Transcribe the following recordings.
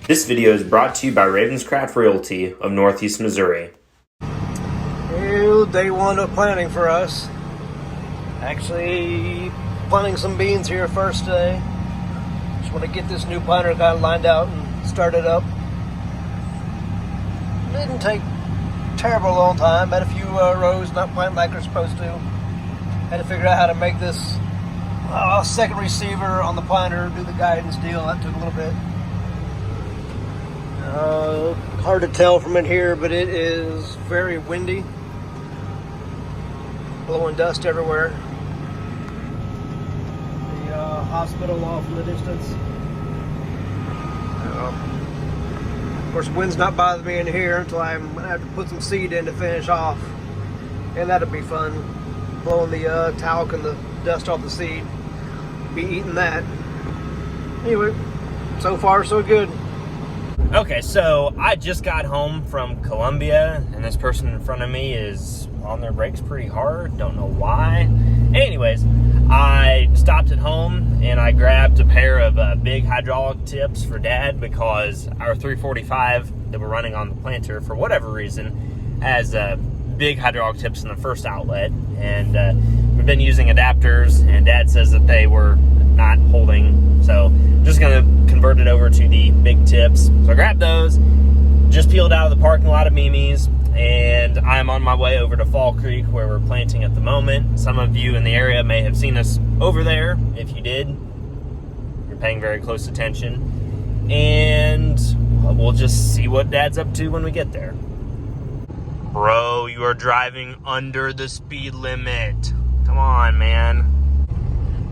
This video is brought to you by Ravenscraft Realty of Northeast Missouri. Day one of planting for us. Actually, planting some beans here first day. Just want to get this new planter kind of lined out and started up. Didn't take terrible long time. Had a few rows not planting like they're supposed to. Had to figure out how to make this second receiver on the planter, do the guidance deal. That took a little bit. Hard to tell from in here, but it is very windy. Blowing dust everywhere. The hospital off in the distance. Of course, wind's not bothering me in here until I'm gonna have to put some seed in to finish off, and that'll be fun. Blowing the talc and the dust off the seed. Be eating that. Anyway, so far so good. Okay, so I just got home from Columbia, and this person in front of me is on their brakes pretty hard. Don't know why. Anyways, I stopped at home and I grabbed a pair of big hydraulic tips for Dad because our 345 that we're running on the planter, for whatever reason, has big hydraulic tips in the first outlet. And we've been using adapters, and Dad says that they were not holding. So just going to convert it over to the big tips. So I grabbed those, just peeled out of the parking lot of Mimi's, and I'm on my way over to Fall Creek where we're planting at the moment. Some of you in the area may have seen us over there. If you did, you're paying very close attention. And we'll just see what Dad's up to when we get there. Bro, you are driving under the speed limit. Come on, man.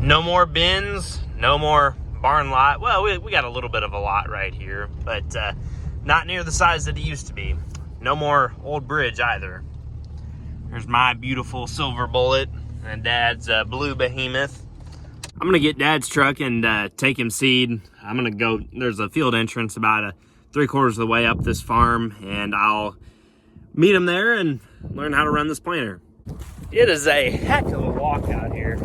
No more bins, no more barn lot. Well, we got a little bit of a lot right here, but not near the size that it used to be. No more old bridge either. There's my beautiful silver bullet and Dad's blue behemoth. I'm gonna get Dad's truck and take him seed. I'm gonna go, there's a field entrance about 3/4 of the way up this farm, and I'll meet him there and learn how to run this planter. It is a heck of a walk out here.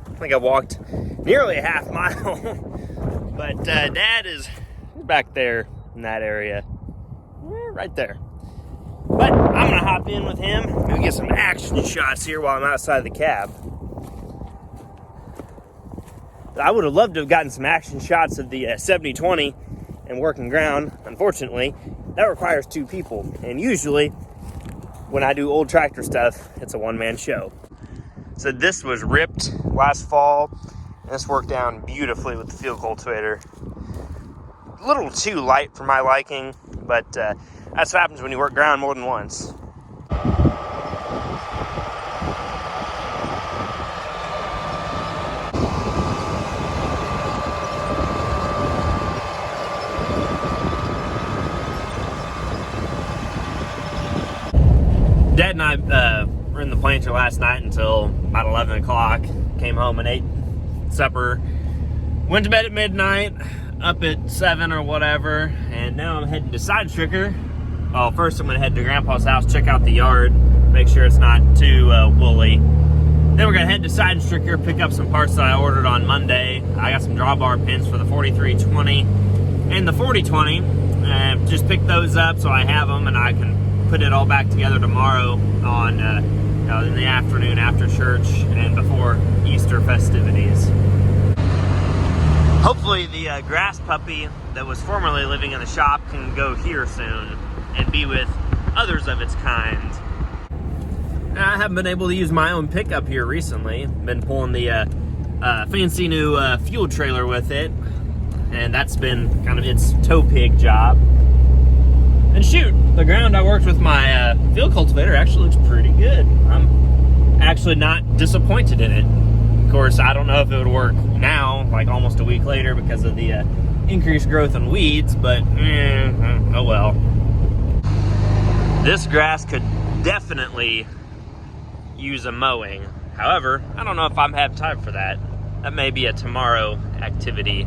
I think I walked nearly a half mile, but Dad is back there in that area, right there. But I'm gonna hop in with him and get some action shots here while I'm outside the cab. I would have loved to have gotten some action shots of the 70-20 and working ground. Unfortunately, that requires 2 people, and usually when I do old tractor stuff, it's a one-man show. So this was ripped last fall, and this worked down beautifully with the field cultivator. A little too light for my liking, but that's what happens when you work ground more than once. Dad and I were in the planter last night until about 11 o'clock. Came home and ate supper. Went to bed at midnight, up at 7 or whatever, and now I'm heading to Side Stricker. Well, first I'm gonna head to Grandpa's house, check out the yard, make sure it's not too woolly. Then we're gonna head to Side Stricker, pick up some parts that I ordered on Monday. I got some drawbar pins for the 4320 and the 4020. Just pick those up so I have them and I can put it all back together tomorrow on in the afternoon after church and before Easter festivities. Hopefully the grass puppy that was formerly living in the shop can go here soon and be with others of its kind. I haven't been able to use my own pickup here recently. Been pulling the fancy new fuel trailer with it, and that's been kind of its toe pig job. And shoot, the ground I worked with my field cultivator actually looks pretty good. I'm actually not disappointed in it. Of course, I don't know if it would work now, like almost a week later, because of the increased growth in weeds, but oh well. This grass could definitely use a mowing. However, I don't know if I'm have time for that. That may be a tomorrow activity.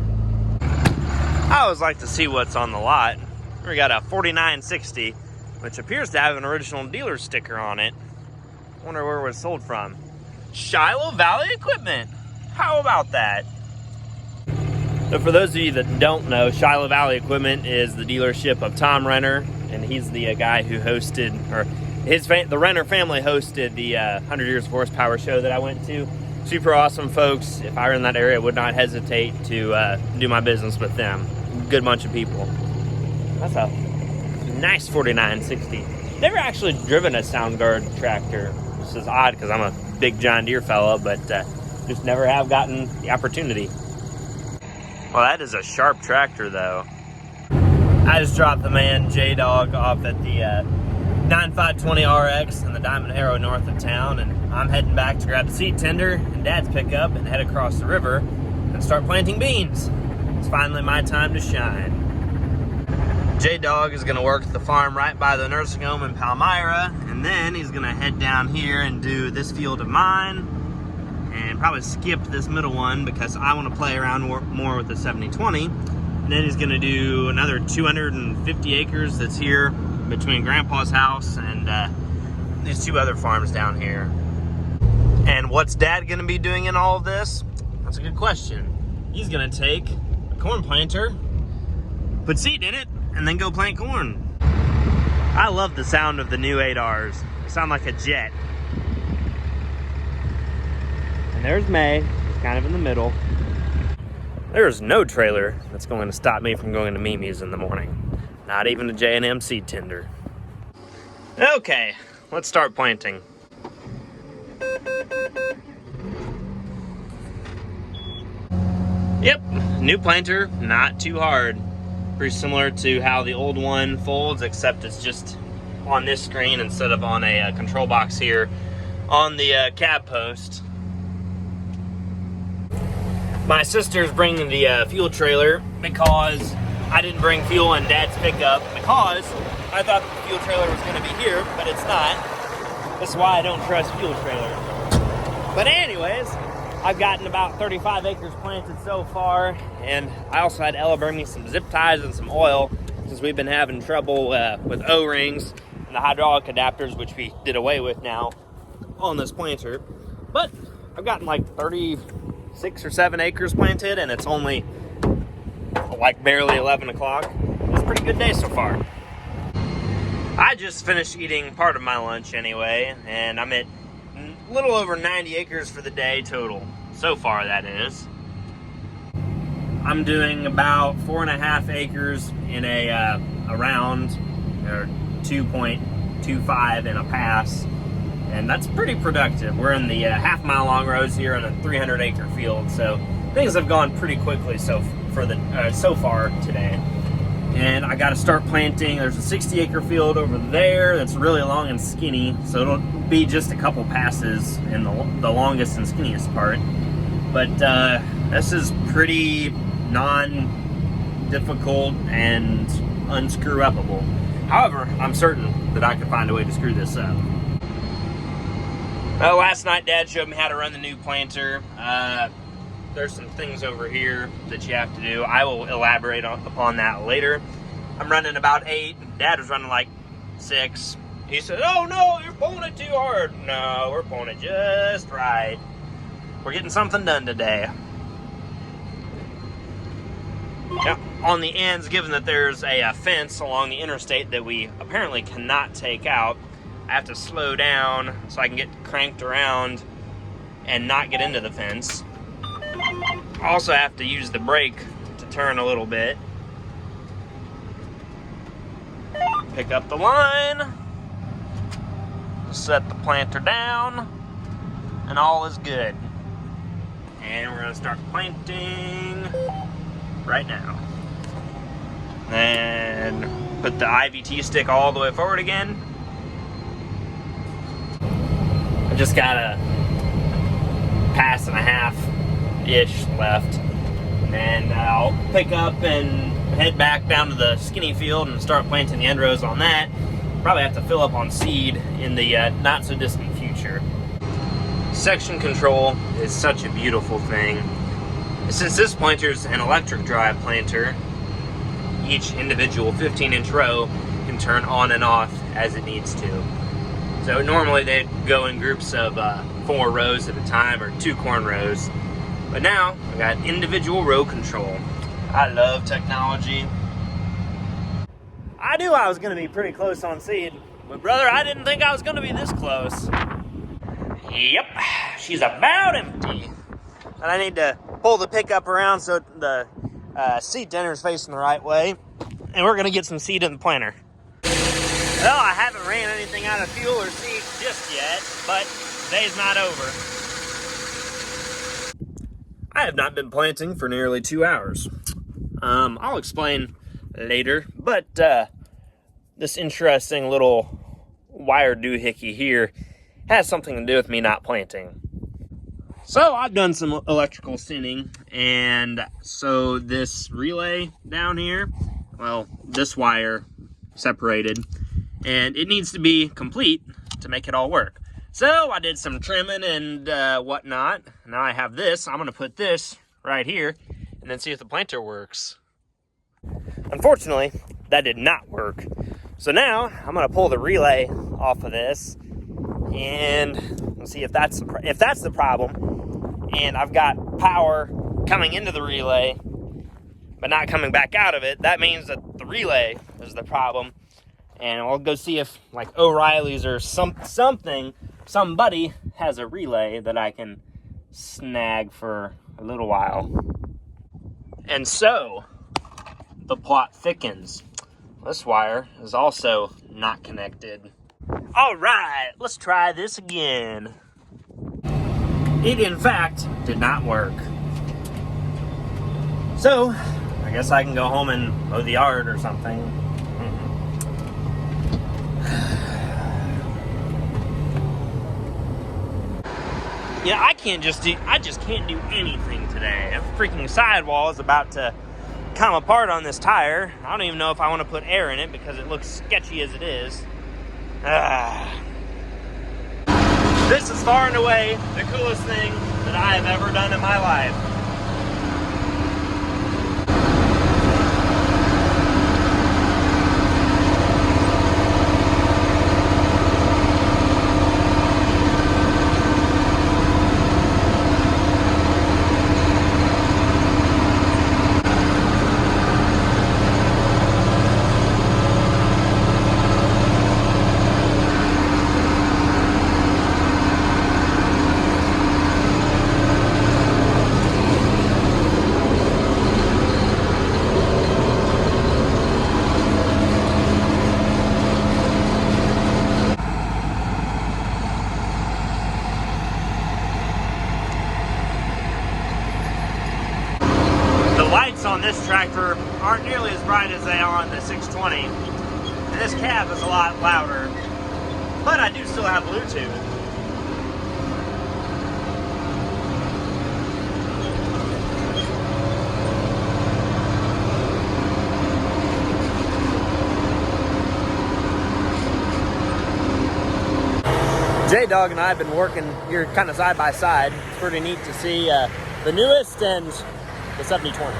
I always like to see what's on the lot. We got a 4960, which appears to have an original dealer sticker on it. Wonder where it was sold from. Shiloh Valley Equipment. How about that? So for those of you that don't know, Shiloh Valley Equipment is the dealership of Tom Renner, and he's the guy who hosted, or the Renner family hosted the 100 Years of Horsepower show that I went to. Super awesome folks. If I were in that area, I would not hesitate to do my business with them. Good bunch of people. That's a nice 4960. Never actually driven a Soundguard tractor. This is odd because I'm a big John Deere fella, but just never have gotten the opportunity. Well, that is a sharp tractor, though. I just dropped the man J-Dog off at the 9520 RX in the Diamond Harrow north of town, and I'm heading back to grab the seed tender and Dad's pickup and head across the river and start planting beans. It's finally my time to shine. J-Dog is going to work at the farm right by the nursing home in Palmyra, and then he's going to head down here and do this field of mine, and probably skip this middle one because I want to play around more with the 7020. And then he's going to do another 250 acres that's here between Grandpa's house and these two other farms down here. And what's Dad going to be doing in all of this? That's a good question. He's going to take a corn planter, put seed in it, and then go plant corn. I love the sound of the new 8Rs. They sound like a jet. And there's May, it's kind of in the middle. There's no trailer that's going to stop me from going to Mimi's in the morning. Not even a J&M seed tender. Okay, let's start planting. Yep, new planter, not too hard. Pretty similar to how the old one folds, except it's just on this screen instead of on a control box here on the cab post. My sister's bringing the fuel trailer because I didn't bring fuel in Dad's pickup because I thought the fuel trailer was going to be here, but it's not. This is why I don't trust fuel trailers. But anyways, I've gotten about 35 acres planted so far, and I also had Ella bring me some zip ties and some oil since we've been having trouble with O-rings and the hydraulic adapters, which we did away with now on this planter. But I've gotten like 36 or 7 acres planted, and it's only like barely 11 o'clock. It's a pretty good day so far. I just finished eating part of my lunch anyway, and I'm at a little over 90 acres for the day total. So far, that is. I'm doing about 4.5 acres in a round, or 2.25 in a pass, and that's pretty productive. We're in the half-mile long rows here in a 300-acre field, so things have gone pretty quickly so far today. And I got to start planting. There's a 60-acre field over there that's really long and skinny, so it'll be just a couple passes in the longest and skinniest part. But this is pretty non-difficult and unscrew-upable. However, I'm certain that I could find a way to screw this up. Well, last night Dad showed me how to run the new planter. There's some things over here that you have to do. I will elaborate upon that later. I'm running about 8. Dad was running like 6. He said, "Oh no, you're pulling it too hard." No, we're pulling it just right. We're getting something done today. Now, on the ends, given that there's a fence along the interstate that we apparently cannot take out, I have to slow down so I can get cranked around and not get into the fence. I also have to use the brake to turn a little bit. Pick up the line, set the planter down, and all is good. And we're gonna start planting right now. Then put the IVT stick all the way forward again. I just got a pass and a half-ish left. And I'll pick up and head back down to the skinny field and start planting the end rows on that. Probably have to fill up on seed in the not-so-distant future. Section control is such a beautiful thing. Since this planter's an electric drive planter, each individual 15-inch row can turn on and off as it needs to. So normally they'd go in groups of 4 rows at a time or 2 corn rows. But now I've got individual row control. I love technology. I knew I was going to be pretty close on seed, but brother, I didn't think I was going to be this close. Yep, she's about empty. And I need to pull the pickup around so the seed dinner is facing the right way. And we're going to get some seed in the planter. Well, I haven't ran anything out of fuel or seed just yet, but day's not over. I have not been planting for nearly 2 hours. I'll explain later, but this interesting little wire doohickey here has something to do with me not planting. So I've done some electrical sinning, and so this relay down here, well, this wire separated, and it needs to be complete to make it all work. So I did some trimming and whatnot. Now I have this. I'm going to put this right here and then see if the planter works. Unfortunately, that did not work. So now I'm going to pull the relay off of this and we'll see if that's the problem. And I've got power coming into the relay but not coming back out of it. That means that the relay is the problem. And we'll go see if like O'Reilly's or somebody has a relay that I can snag for a little while. And so the plot thickens. This wire is also not connected. All right, let's try this again. It in fact did not work. So I guess I can go home and mow the yard or something. Yeah, I just can't do anything today. A freaking sidewall is about to come apart on this tire. I don't even know if I want to put air in it because it looks sketchy as it is. This is far and away the coolest thing that I have ever done in my life. On this tractor aren't nearly as bright as they are on the 620, and this cab is a lot louder, but I do still have Bluetooth. J-Dog and I have been working here kind of side by side. It's pretty neat to see the newest and the 7020.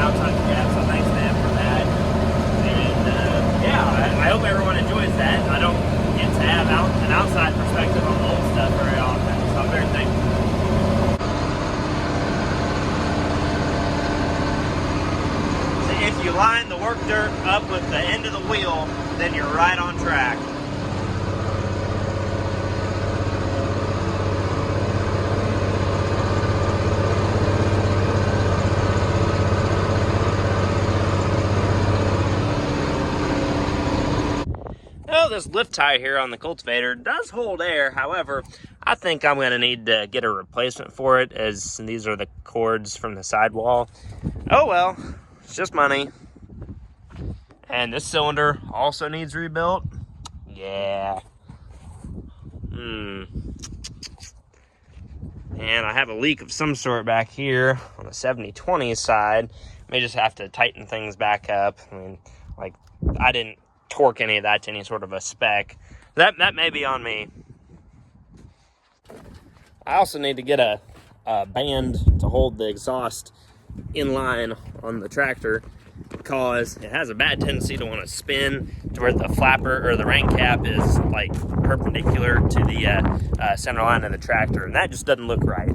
outside grab, so thanks to them for that. And yeah, I hope everyone enjoys that. I don't get to have an outside perspective on the old stuff very often, so I'm very thankful. See, if you line the work dirt up with the end of the wheel, then you're right on track. Well, this lift tie here on the cultivator does hold air. However, I think I'm going to need to get a replacement for it, as these are the cords from the sidewall. Oh well, it's just money. And this cylinder also needs rebuilt. Yeah. And I have a leak of some sort back here on the 70/20 side. May just have to tighten things back up. I mean, like, I didn't torque any of that to any sort of a spec. That may be on me. I also need to get a band to hold the exhaust in line on the tractor, because it has a bad tendency to want to spin to where the flapper or the rain cap is like perpendicular to the center line of the tractor, and that just doesn't look right.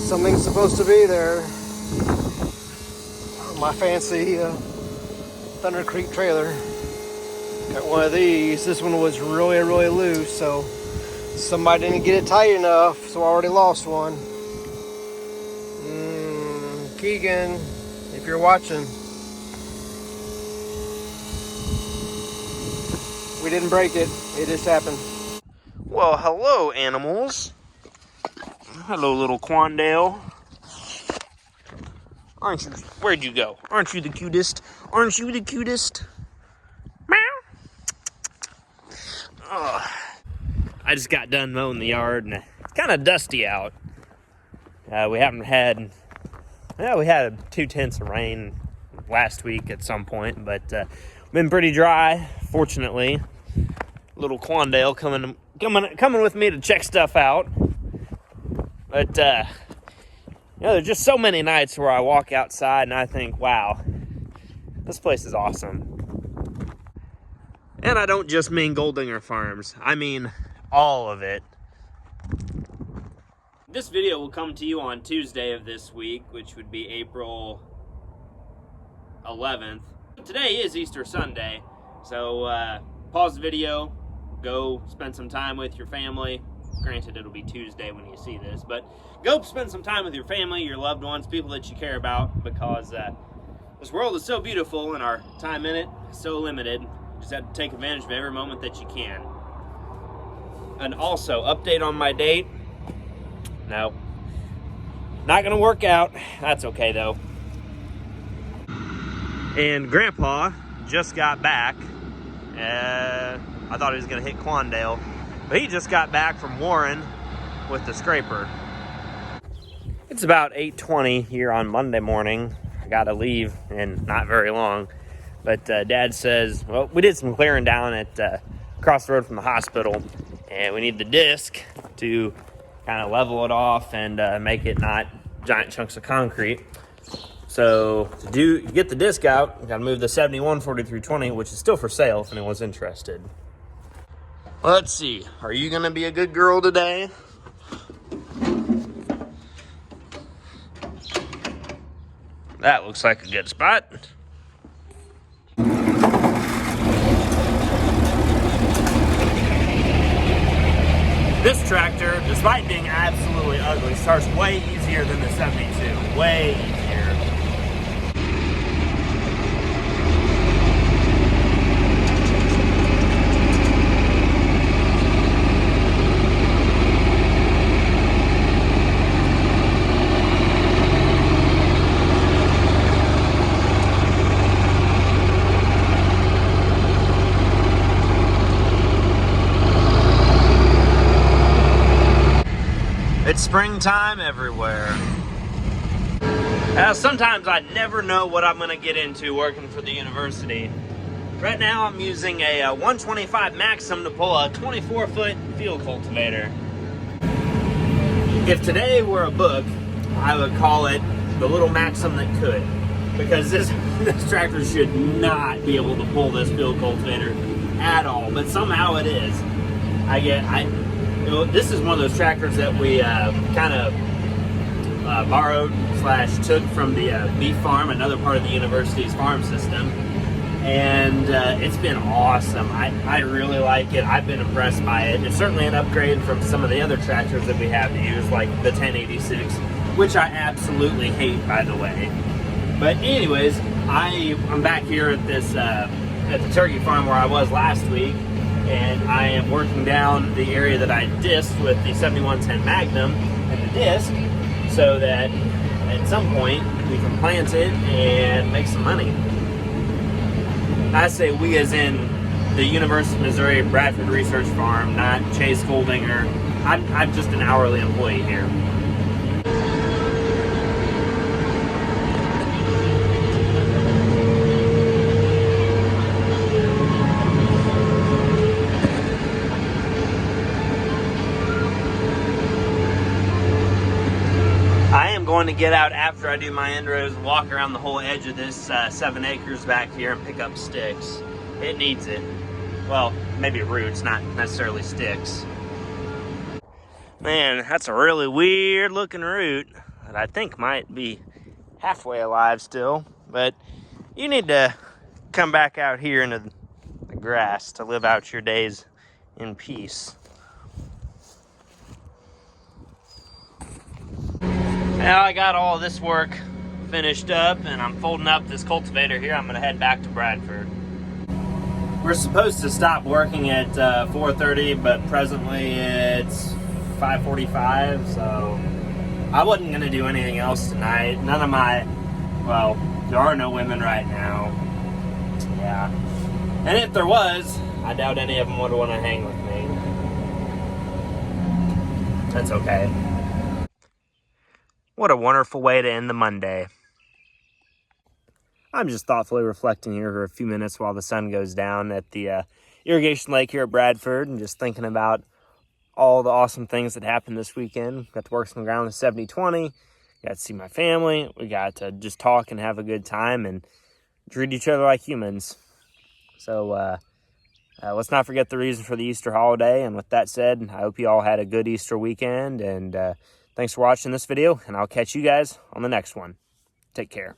Something's supposed to be there. My fancy Thunder Creek trailer. Got one of these. This one was really loose, so somebody didn't get it tight enough, so I already lost one. Keegan, if you're watching, we didn't break it. It just happened. Well, hello, animals. Hello, little Quandale. Aren't you? Where'd you go? Aren't you the cutest? Aren't you the cutest? Meow. Oh, I just got done mowing the yard, and it's kind of dusty out. We haven't had, we had 2/10 of rain last week at some point, but been pretty dry, fortunately. Little Quandale coming with me to check stuff out. But there's just so many nights where I walk outside and I think, wow, this place is awesome. And I don't just mean Goldinger Farms. I mean all of it. This video will come to you on Tuesday of this week, which would be April 11th. Today is Easter Sunday, so pause the video, go spend some time with your family. Granted, it'll be Tuesday when you see this, but go spend some time with your family, your loved ones, people that you care about, because this world is so beautiful and our time in it is so limited. You just have to take advantage of every moment that you can. And also, update on my date. No, not gonna work out. That's okay though. And Grandpa just got back. I thought he was gonna hit Quandale, but he just got back from Warren with the scraper. It's about 8:20 here on Monday morning. I gotta leave in not very long, but Dad says, well, we did some clearing down at across the road from the hospital, and we need the disc to kind of level it off and make it not giant chunks of concrete. So to get the disc out, we gotta move the 71 4320, which is still for sale if anyone's interested. Let's see, are you gonna be a good girl today? That looks like a good spot. This tractor, despite being absolutely ugly, starts way easier than the 72. Way easier. It's springtime everywhere. Sometimes I never know what I'm gonna get into working for the university. Right now I'm using a 125 Maxim to pull a 24-foot field cultivator. If today were a book, I would call it The Little Maxim That Could, because this tractor should not be able to pull this field cultivator at all, but somehow it is. This is one of those tractors that we kind of borrowed / took from the beef farm, another part of the university's farm system, and it's been awesome. I really like it. I've been impressed by it. It's certainly an upgrade from some of the other tractors that we have to use, like the 1086, which I absolutely hate, by the way. But anyways, I'm back here at this at the turkey farm where I was last week, and I am working down the area that I disked with the 7110 Magnum and the disc, so that at some point we can plant it and make some money. I say we as in the University of Missouri Bradford Research Farm, not Chase Goldinger. I'm just an hourly employee here. I am going to get out after I do my end rows and walk around the whole edge of this 7 acres back here and pick up sticks. It needs it. Well, maybe roots, not necessarily sticks. Man, that's a really weird looking root that I think might be halfway alive still. But you need to come back out here into the grass to live out your days in peace. Now I got all this work finished up and I'm folding up this cultivator here. I'm gonna head back to Bradford. We're supposed to stop working at 4:30, but presently it's 5:45, so I wasn't gonna do anything else tonight. None of my, well, there are no women right now. Yeah. And if there was, I doubt any of them would want to hang with me. That's okay. What a wonderful way to end the Monday. I'm just thoughtfully reflecting here for a few minutes while the sun goes down at the irrigation lake here at Bradford, and just thinking about all the awesome things that happened this weekend. Got to work some ground with 70/20. Got to see my family. We got to just talk and have a good time and treat each other like humans. So let's not forget the reason for the Easter holiday. And with that said, I hope you all had a good Easter weekend. And thanks for watching this video, and I'll catch you guys on the next one. Take care.